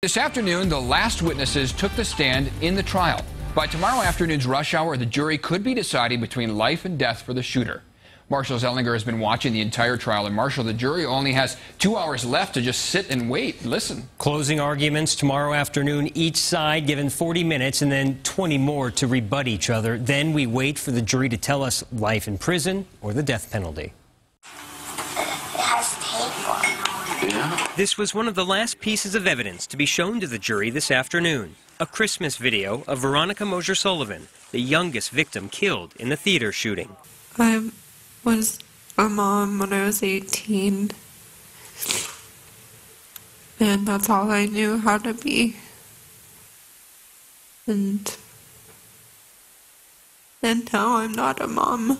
This afternoon, the last witnesses took the stand in the trial. By tomorrow afternoon's rush hour, the jury could be deciding between life and death for the shooter. Marshall Zellinger has been watching the entire trial, and Marshall, the jury only has 2 hours left to just sit and wait. Listen. Closing arguments tomorrow afternoon, each side given 40 minutes and then 20 more to rebut each other. Then we wait for the jury to tell us life in prison or the death penalty. This was one of the last pieces of evidence to be shown to the jury this afternoon. A Christmas video of Veronica Mosier Sullivan, the youngest victim killed in the theater shooting. I was a mom when I was 18, and that's all I knew how to be. And now I'm not a mom.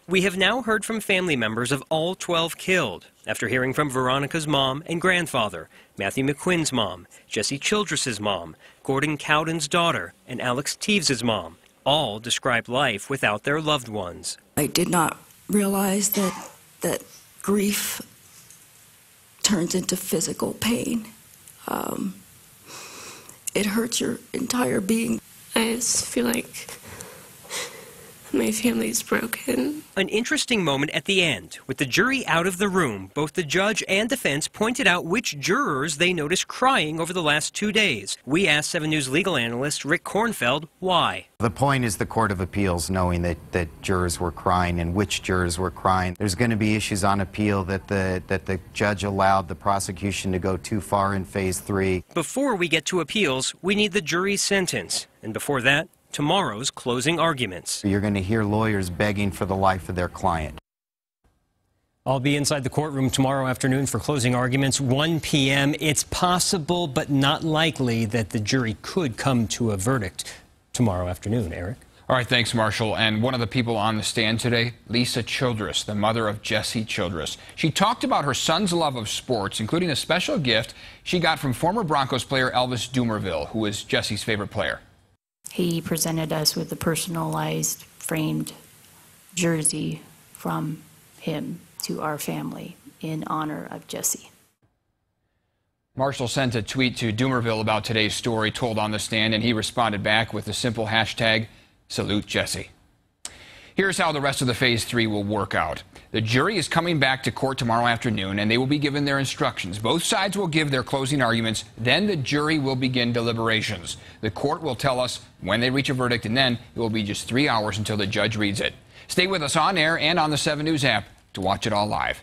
We have now heard from family members of all 12 killed, after hearing from Veronica's mom and grandfather, Matthew McQuinn's mom, Jesse Childress's mom, Gordon Cowden's daughter, and Alex Teaves's mom. All describe life without their loved ones. I did not realize that grief turns into physical pain. It hurts your entire being. I just feel like my family's broken. An interesting moment at the end. With the jury out of the room, both the judge and defense pointed out which jurors they noticed crying over the last 2 days. We asked 7 News legal analyst Rick Kornfeld why. The point is the Court of Appeals knowing that jurors were crying and which jurors were crying. There's going to be issues on appeal that the judge allowed the prosecution to go too far in Phase 3. Before we get to appeals, we need the jury's sentence. And before that, tomorrow's closing arguments. You're going to hear lawyers begging for the life of their client. I'll be inside the courtroom tomorrow afternoon for closing arguments, 1 p.m. It's possible but not likely that the jury could come to a verdict tomorrow afternoon. Eric? All right, thanks, Marshall. And one of the people on the stand today, Lisa Childress, the mother of Jesse Childress. She talked about her son's love of sports, including a special gift she got from former Broncos player Elvis Dumervil, who was Jesse's favorite player. He presented us with a personalized, framed jersey from him to our family in honor of Jesse. Marshall sent a tweet to Dumervil about today's story told on the stand, and he responded back with the simple hashtag, Salute Jesse. Here's how the rest of the Phase 3 will work out. The jury is coming back to court tomorrow afternoon, and they will be given their instructions. Both sides will give their closing arguments. Then the jury will begin deliberations. The court will tell us when they reach a verdict, and then it will be just 3 hours until the judge reads it. Stay with us on air and on the 7 News app to watch it all live.